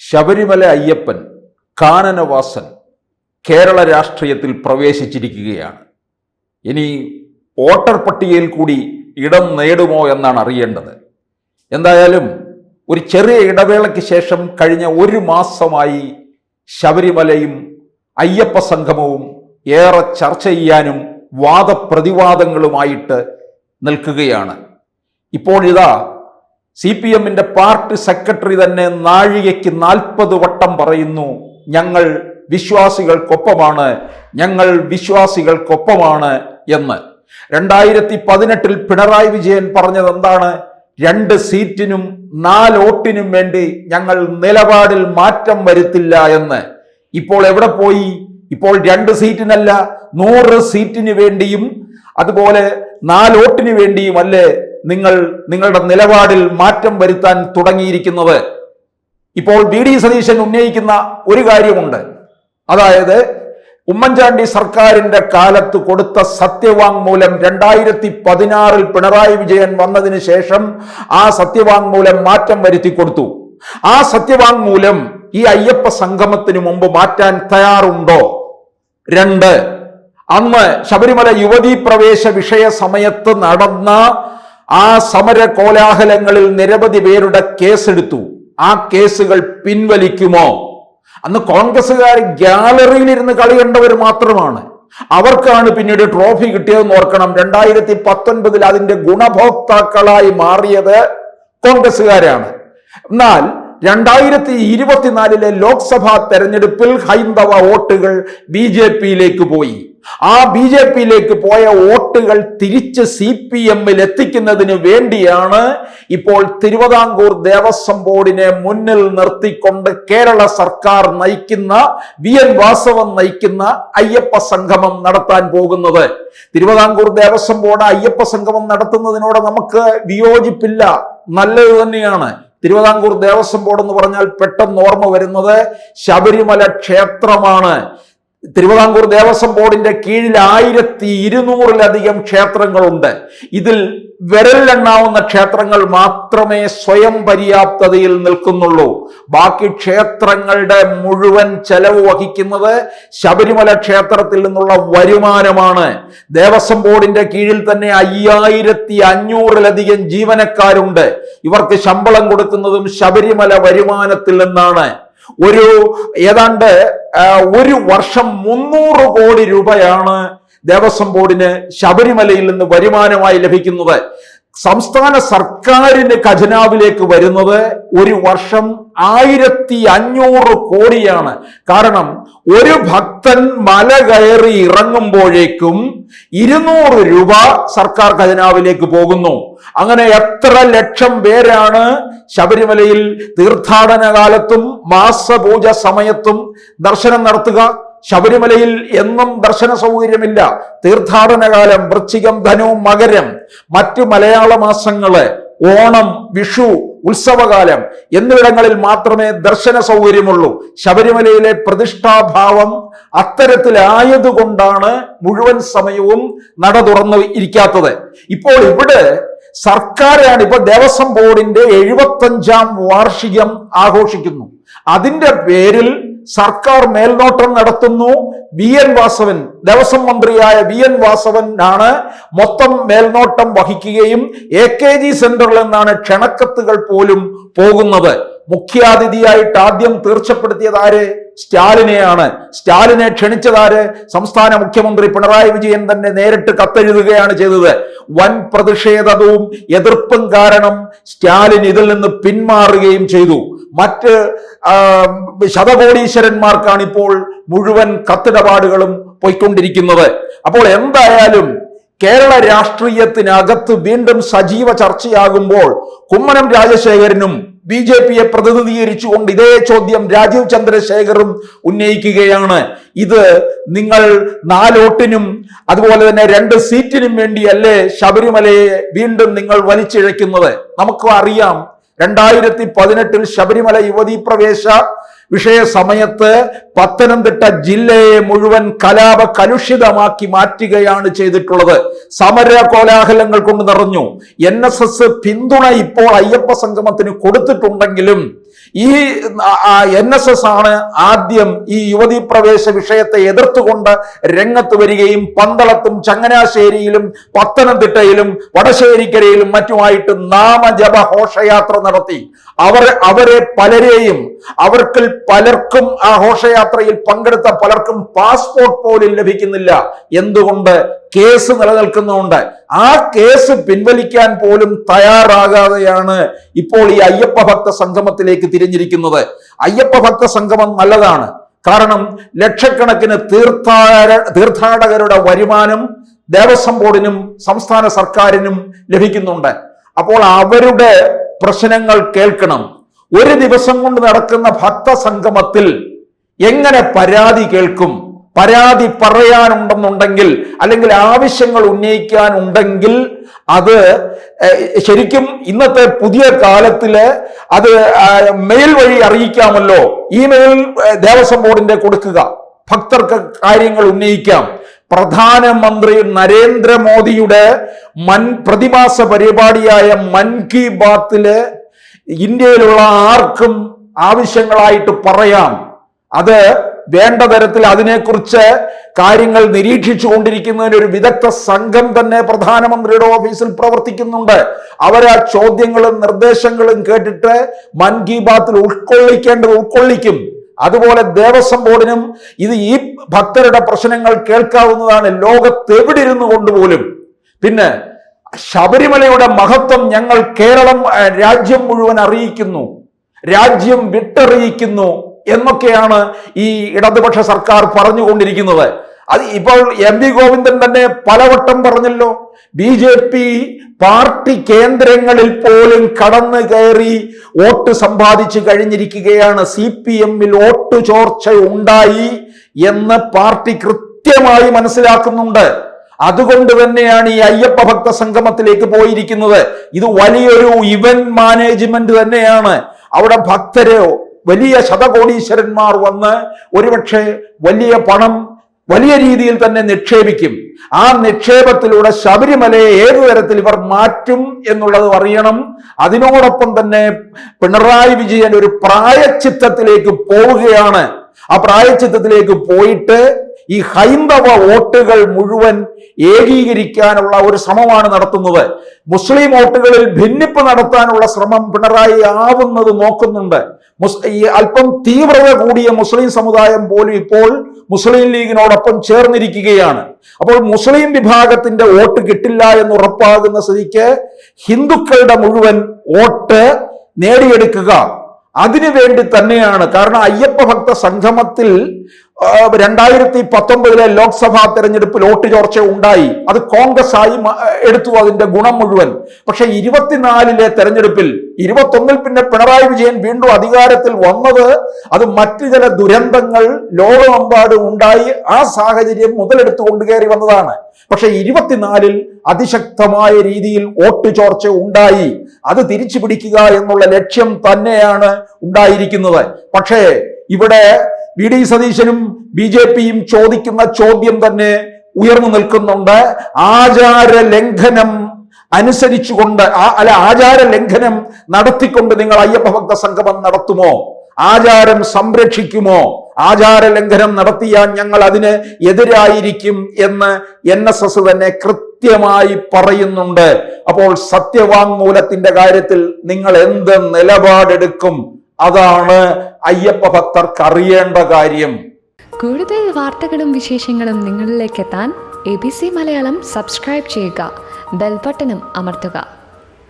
ശബരിമല അയ്യപ്പൻ കാനനവാസൻ കേരള രാഷ്ട്രീയത്തിൽ പ്രവേശിച്ചിരിക്കുകയാണ്. ഇനി വോട്ടർ പട്ടികയിൽ കൂടി ഇടം നേടുമോ എന്നാണ് അറിയേണ്ടത്. എന്തായാലും ഒരു ചെറിയ ഇടവേളയ്ക്ക് ശേഷം കഴിഞ്ഞ ഒരു മാസമായി ശബരിമലയും അയ്യപ്പ സംഗമവും ഏറെ ചർച്ച ചെയ്യാനും വാദപ്രതിവാദങ്ങളുമായിട്ട് നിൽക്കുകയാണ്. ഇപ്പോൾ ഇതാ CPM-ന്റെ പാർട്ടി സെക്രട്ടറി തന്നെ നാഴികയ്ക്ക് 40 വട്ടം പറയുന്നു, ഞങ്ങൾ വിശ്വാസികൾക്കൊപ്പമാണ്, ഞങ്ങൾ വിശ്വാസികൾക്കൊപ്പമാണ് എന്ന്. 2018-ൽ പിണറായി വിജയൻ പറഞ്ഞത് എന്താണ്? 2 സീറ്റിനും 4 വോട്ടിനും വേണ്ടി ഞങ്ങൾ നിലപാടിൽ മാറ്റം വരുത്തില്ല എന്ന്. ഇപ്പോൾ എവിടെ പോയി? ഇപ്പോൾ 2 സീറ്റിനല്ല 100 സീറ്റിന് വേണ്ടിയും അതുപോലെ 4 വോട്ടിന് വേണ്ടിയും അല്ലേ നിങ്ങളുടെ നിലപാടിൽ മാറ്റം വരുത്താൻ തുടങ്ങിയിരിക്കുന്നത്? ഇപ്പോൾ VD സതീശൻ ഉന്നയിക്കുന്ന ഒരു കാര്യമുണ്ട്. അതായത് ഉമ്മൻചാണ്ടി സർക്കാരിന്റെ കാലത്ത് കൊടുത്ത സത്യവാങ്മൂലം 2016-ൽ പിണറായി വിജയൻ വന്നതിന് ശേഷം ആ സത്യവാങ്മൂലം മാറ്റം വരുത്തി കൊടുത്തു. ആ സത്യവാങ്മൂലം ഈ അയ്യപ്പ സംഗമത്തിന് മുമ്പ് മാറ്റാൻ തയ്യാറുണ്ടോ? 2, അന്ന് ശബരിമല യുവതീ പ്രവേശ വിഷയ സമയത്ത് നടന്ന ആ സമര കോലാഹലങ്ങളിൽ നിരവധി പേരുടെ കേസെടുത്തു. ആ കേസുകൾ പിൻവലിക്കുമോ? അന്ന് കോൺഗ്രസ്സുകാർ ഗ്യാലറിയിലിരുന്ന് കളി കണ്ടവർ മാത്രമാണ്. അവർക്കാണ് പിന്നീട് ട്രോഫി കിട്ടിയതെന്ന് ഓർക്കണം. 2019-ൽ അതിന്റെ ഗുണഭോക്താക്കളായി മാറിയത് കോൺഗ്രസ്സുകാരാണ്. എന്നാൽ 2024-ലെ ലോക്സഭാ തെരഞ്ഞെടുപ്പിൽ ഹൈന്ദവ വോട്ടുകൾ BJP-യിലേക്ക് പോയി. ആ BJP-യിലേക്ക് പോയ വോട്ടുകൾ തിരിച്ച് CPM-ൽ എത്തിക്കുന്നതിന് വേണ്ടിയാണ് ഇപ്പോൾ തിരുവിതാംകൂർ ദേവസ്വം ബോർഡിനെ മുന്നിൽ നിർത്തിക്കൊണ്ട് കേരള സർക്കാർ നയിക്കുന്ന VN വാസവൻ നയിക്കുന്ന അയ്യപ്പ സംഗമം നടത്താൻ പോകുന്നത്. തിരുവിതാംകൂർ ദേവസ്വം ബോർഡ് അയ്യപ്പ സംഗമം നടത്തുന്നതിനോട് നമുക്ക് വിയോജിപ്പില്ല, നല്ലത് തന്നെയാണ്. തിരുവിതാംകൂർ ദേവസ്വം ബോർഡ് എന്ന് പറഞ്ഞാൽ പെട്ടെന്ന് ഓർമ്മ വരുന്നത് ശബരിമല ക്ഷേത്രമാണ്. തിരുവിതാംകൂർ ദേവസ്വം ബോർഡിന്റെ കീഴിൽ 1200-ലധികം ക്ഷേത്രങ്ങളുണ്ട്. ഇതിൽ വിരലിലെണ്ണാവുന്ന ക്ഷേത്രങ്ങൾ മാത്രമേ സ്വയം പര്യാപ്തതയിൽ നിൽക്കുന്നുള്ളൂ. ബാക്കി ക്ഷേത്രങ്ങളുടെ മുഴുവൻ ചെലവ് വഹിക്കുന്നത് ശബരിമല ക്ഷേത്രത്തിൽ നിന്നുള്ള വരുമാനമാണ്. ദേവസ്വം ബോർഡിന്റെ കീഴിൽ തന്നെ 5500-ലധികം ജീവനക്കാരുണ്ട്. ഇവർക്ക് ശമ്പളം കൊടുക്കുന്നതും ശബരിമല വരുമാനത്തിൽ നിന്നാണ്. ഏതാണ്ട് ഒരു വർഷം 300 കോടി രൂപയാണ് ദേവസ്വം ബോർഡിന് ശബരിമലയിൽ നിന്ന് വരുമാനമായി ലഭിക്കുന്നത്. സംസ്ഥാന സർക്കാരിന്റെ ഖജനാവിലേക്ക് വരുന്നത് ഒരു വർഷം 1500 കോടിയാണ്. കാരണം ഒരു ഭക്തൻ മല കയറി ഇറങ്ങുമ്പോഴേക്കും 200 രൂപ സർക്കാർ ഖജനാവിലേക്ക് പോകുന്നു. അങ്ങനെ എത്ര ലക്ഷം പേരാണ് ശബരിമലയിൽ തീർത്ഥാടന കാലത്തും മാസപൂജ സമയത്തും ദർശനം നടത്തുക? ശബരിമലയിൽ എന്നും ദർശന സൗകര്യമില്ല. തീർത്ഥാടന കാലം, വൃശ്ചികം, ധനു, മകരം, മറ്റു മലയാള മാസങ്ങള്, ഓണം, വിഷു, ഉത്സവകാലം എന്നിവിടങ്ങളിൽ മാത്രമേ ദർശന സൗകര്യമുള്ളൂ. ശബരിമലയിലെ പ്രതിഷ്ഠാഭാവം അത്തരത്തിലായതുകൊണ്ടാണ് മുഴുവൻ സമയവും നട തുറന്നു ഇരിക്കാത്തത്. ഇപ്പോൾ ഇവിടെ സർക്കാരാണ് ഇപ്പോൾ ദേവസ്വം ബോർഡിന്റെ 75-ാം വാർഷികം ആഘോഷിക്കുന്നു. അതിന്റെ പേരിൽ സർക്കാർ മേൽനോട്ടം നടത്തുന്നു. VN വാസവൻ, ദേവസ്വം മന്ത്രിയായ VN വാസവൻ ആണ് മൊത്തം മേൽനോട്ടം വഹിക്കുകയും AKG സെന്ററിൽ നിന്നാണ് ക്ഷണക്കത്തുകൾ പോലും പോകുന്നത്. മുഖ്യാതിഥിയായിട്ട് ആദ്യം തീർച്ചപ്പെടുത്തിയത് ആര്? സ്റ്റാലിനെയാണ്. സ്റ്റാലിനെ ക്ഷണിച്ചതാര്? സംസ്ഥാന മുഖ്യമന്ത്രി പിണറായി വിജയൻ തന്നെ നേരിട്ട് കത്തെഴുതുകയാണ് ചെയ്തത്. വൻ പ്രതിഷേധവും എതിർപ്പും കാരണം സ്റ്റാലിൻ ഇതിൽ നിന്ന് പിന്മാറുകയും ചെയ്തു. മറ്റ് ശതകോടീശ്വരന്മാർക്കാണ് ഇപ്പോൾ മുഴുവൻ കത്തിടപാടുകളും പോയിക്കൊണ്ടിരിക്കുന്നത്. അപ്പോൾ എന്തായാലും കേരള രാഷ്ട്രീയത്തിനകത്ത് വീണ്ടും സജീവ ചർച്ചയാകുമ്പോൾ കുമ്മനം രാജശേഖരനും BJP-യെ പ്രതിനിധീകരിച്ചുകൊണ്ട് ഇതേ ചോദ്യം രാജീവ് ചന്ദ്രശേഖറും ഉന്നയിക്കുകയാണ്. ഇത് നിങ്ങൾ 4 വോട്ടിനും അതുപോലെ തന്നെ 2 സീറ്റിനും വേണ്ടിയല്ലേ ശബരിമലയെ വീണ്ടും നിങ്ങൾ വലിച്ചിഴയ്ക്കുന്നത്? നമുക്ക് അറിയാം 2018-ൽ ശബരിമല യുവതീ പ്രവേശ വിഷയ സമയത്ത് പത്തനംതിട്ട ജില്ലയെ മുഴുവൻ കലാപ കലുഷിതമാക്കി മാറ്റുകയാണ് ചെയ്തിട്ടുള്ളത്. സമര കോലാഹലങ്ങൾ കൊണ്ട് നിറഞ്ഞു. NSS പിന്തുണ ഇപ്പോൾ അയ്യപ്പ സംഗമത്തിന് കൊടുത്തിട്ടുണ്ടെങ്കിലും ഈ NSS ആണ് ആദ്യം ഈ യുവതീ പ്രവേശ വിഷയത്തെ എതിർത്തുകൊണ്ട് രംഗത്ത് വരികയും പന്തളത്തും ചങ്ങനാശ്ശേരിയിലും പത്തനംതിട്ടയിലും വടശ്ശേരിക്കരയിലും മറ്റുമായിട്ട് നാമജപ ഘോഷയാത്ര നടത്തി. അവരെ പലരെയും പലർക്കും ആ ഘോഷയാത്രയിൽ പങ്കെടുത്ത പലർക്കും പാസ്പോർട്ട് പോലും ലഭിക്കുന്നില്ല. എന്തുകൊണ്ട്? കേസ് നിലനിൽക്കുന്നുണ്ട്. ആ കേസ് പിൻവലിക്കാൻ പോലും തയ്യാറാകാതെയാണ് ഇപ്പോൾ ഈ അയ്യപ്പ ഭക്ത സംഗമത്തിലേക്ക് തിരിഞ്ഞിരിക്കുന്നത്. അയ്യപ്പ ഭക്ത സംഗമം നല്ലതാണ്. കാരണം ലക്ഷക്കണക്കിന് തീർത്ഥാടകരുടെ വരുമാനം ദേവസ്വം ബോർഡിനും സംസ്ഥാന സർക്കാരിനും ലഭിക്കുന്നുണ്ട്. അപ്പോൾ അവരുടെ പ്രശ്നങ്ങൾ കേൾക്കണം. ഒരു ദിവസം കൊണ്ട് നടക്കുന്ന ഭക്ത സംഗമത്തിൽ എങ്ങനെ പരാതി കേൾക്കും? പരാതി പറയാനുണ്ടെന്നുണ്ടെങ്കിൽ, അല്ലെങ്കിൽ ആവശ്യങ്ങൾ ഉന്നയിക്കാനുണ്ടെങ്കിൽ, അത് ശരിക്കും ഇന്നത്തെ പുതിയ കാലത്തില് അത് മെയിൽ വഴി അറിയിക്കാമല്ലോ. ഇമെയിൽ ദേവസ്വം ബോർഡിന്റെ കൊടുക്കുക, ഭക്തർക്ക് കാര്യങ്ങൾ ഉന്നയിക്കാം. പ്രധാനമന്ത്രി നരേന്ദ്രമോദിയുടെ പ്രതിമാസ പരിപാടിയായ മൻ കി ബാത്തില് ഇന്ത്യയിലുള്ള ആർക്കും ആവശ്യങ്ങളായിട്ട് പറയാം. അത് വേണ്ട തരത്തിൽ അതിനെക്കുറിച്ച് കാര്യങ്ങൾ നിരീക്ഷിച്ചു കൊണ്ടിരിക്കുന്നതിന് ഒരു വിദഗ്ധ സംഘം തന്നെ പ്രധാനമന്ത്രിയുടെ ഓഫീസിൽ പ്രവർത്തിക്കുന്നുണ്ട്. അവർ ആ ചോദ്യങ്ങളും നിർദ്ദേശങ്ങളും കേട്ടിട്ട് മൻ കി ബാത്തിൽ ഉൾക്കൊള്ളിക്കേണ്ടത് ഉൾക്കൊള്ളിക്കും. അതുപോലെ ദേവസ്വം ബോർഡിനും ഈ ഭക്തരുടെ പ്രശ്നങ്ങൾ കേൾക്കാവുന്നതാണ്, ലോകത്തെവിടെ ഇരുന്നു കൊണ്ടുപോലും. പിന്നെ ശബരിമലയുടെ മഹത്വം ഞങ്ങൾ രാജ്യം മുഴുവൻ അറിയിക്കുന്നു, രാജ്യം വിട്ടറിയിക്കുന്നു എന്നൊക്കെയാണ് ഈ ഇടതുപക്ഷ സർക്കാർ പറഞ്ഞുകൊണ്ടിരിക്കുന്നത്. അത് ഇപ്പോൾ MP ഗോവിന്ദൻ തന്നെ പലവട്ടം പറഞ്ഞല്ലോ. BJP പാർട്ടി കേന്ദ്രങ്ങളിൽ പോലും കടന്നു കയറി വോട്ട് സമ്പാദിച്ചു കഴിഞ്ഞിരിക്കുകയാണ്. CPM-ൽ വോട്ട് ചോർച്ച ഉണ്ടായി എന്ന് പാർട്ടി കൃത്യമായി മനസ്സിലാക്കുന്നുണ്ട്. അതുകൊണ്ട് തന്നെയാണ് ഈ അയ്യപ്പ ഭക്ത സംഗമത്തിലേക്ക് പോയിരിക്കുന്നത്. ഇത് വലിയൊരു ഇവന്റ് മാനേജ്മെന്റ് തന്നെയാണ്. അവിടെ ഭക്തരെ വലിയ ശതകോടീശ്വരന്മാർ വന്ന് ഒരുപക്ഷെ വലിയ പണം വലിയ രീതിയിൽ തന്നെ നിക്ഷേപിക്കും. ആ നിക്ഷേപത്തിലൂടെ ശബരിമലയെ ഏതു തരത്തിൽ ഇവർ മാറ്റും എന്നുള്ളത് അറിയണം. അതിനോടൊപ്പം തന്നെ പിണറായി വിജയൻ ഒരു പ്രായച്ചിത്തത്തിലേക്ക് പോവുകയാണ്. ആ പ്രായച്ചിത്തത്തിലേക്ക് പോയിട്ട് ഈ ഹൈന്ദവ വോട്ടുകൾ മുഴുവൻ ഏകീകരിക്കാനുള്ള ഒരു ശ്രമമാണ് നടത്തുന്നത്. മുസ്ലിം വോട്ടുകളിൽ ഭിന്നിപ്പ് നടത്താനുള്ള ശ്രമം പിണറായി ആവുന്നത് നോക്കുന്നുണ്ട്. ഈ അല്പം തീവ്രത കൂടിയ മുസ്ലിം സമുദായം പോലും ഇപ്പോൾ മുസ്ലിം ലീഗിനോടൊപ്പം ചേർന്നിരിക്കുകയാണ്. അപ്പോൾ മുസ്ലിം വിഭാഗത്തിന്റെ വോട്ട് കിട്ടില്ല എന്ന് ഉറപ്പാകുന്ന സ്ഥിതിക്ക് ഹിന്ദുക്കളുടെ മുഴുവൻ വോട്ട് നേടിയെടുക്കുക അതിനു വേണ്ടി തന്നെയാണ്. കാരണം അയ്യപ്പ ഭക്ത സംഗമത്തിൽ 2019 ലോക്സഭാ തെരഞ്ഞെടുപ്പിൽ വോട്ട് ചോർച്ച ഉണ്ടായി. അത് കോൺഗ്രസ് ആയി എടുത്തു അതിന്റെ ഗുണം മുഴുവൻ. പക്ഷെ 24 തെരഞ്ഞെടുപ്പിൽ 21 പിന്നെ പിണറായി വിജയൻ വീണ്ടും അധികാരത്തിൽ വന്നത് അത് മറ്റു ചില ദുരന്തങ്ങൾ ലോകമെമ്പാടും ഉണ്ടായി. ആ സാഹചര്യം മുതലെടുത്തു കൊണ്ടുകയറി വന്നതാണ്. പക്ഷെ 24 അതിശക്തമായ രീതിയിൽ വോട്ട് ചോർച്ച ഉണ്ടായി. അത് തിരിച്ചു പിടിക്കുക എന്നുള്ള ലക്ഷ്യം തന്നെയാണ് ഉണ്ടായിരിക്കുന്നത്. പക്ഷേ ഇവിടെ VD സതീശനും BJP-യും ചോദിക്കുന്ന ചോദ്യം തന്നെ ഉയർന്നു നിൽക്കുന്നുണ്ട്. ആചാര ലംഘനം അനുസരിച്ചുകൊണ്ട് ആചാര ലംഘനം നടത്തിക്കൊണ്ട് നിങ്ങൾ അയ്യപ്പ ഭക്ത സംഗമം നടത്തുമോ? ആചാരം സംരക്ഷിക്കുമോ? ആചാര ലംഘനം നടത്തിയാൽ ഞങ്ങൾ അതിന് എതിരായിരിക്കും എന്ന് NSS തന്നെ കൃത്യമായി പറയുന്നുണ്ട്. അപ്പോൾ സത്യവാങ്മൂലത്തിന്റെ കാര്യത്തിൽ നിങ്ങൾ എന്ത് നിലപാടെടുക്കും? അതാണ് അയ്യപ്പ ഭക്തർക്ക് അറിയേണ്ട കാര്യം. കൂടുതൽ വാർത്തകളും വിശേഷങ്ങളും നിങ്ങളിലേക്ക് എത്താൻ ABC മലയാളം സബ്സ്ക്രൈബ് ചെയ്യുക, ബെൽ ബട്ടണും അമർത്തുക.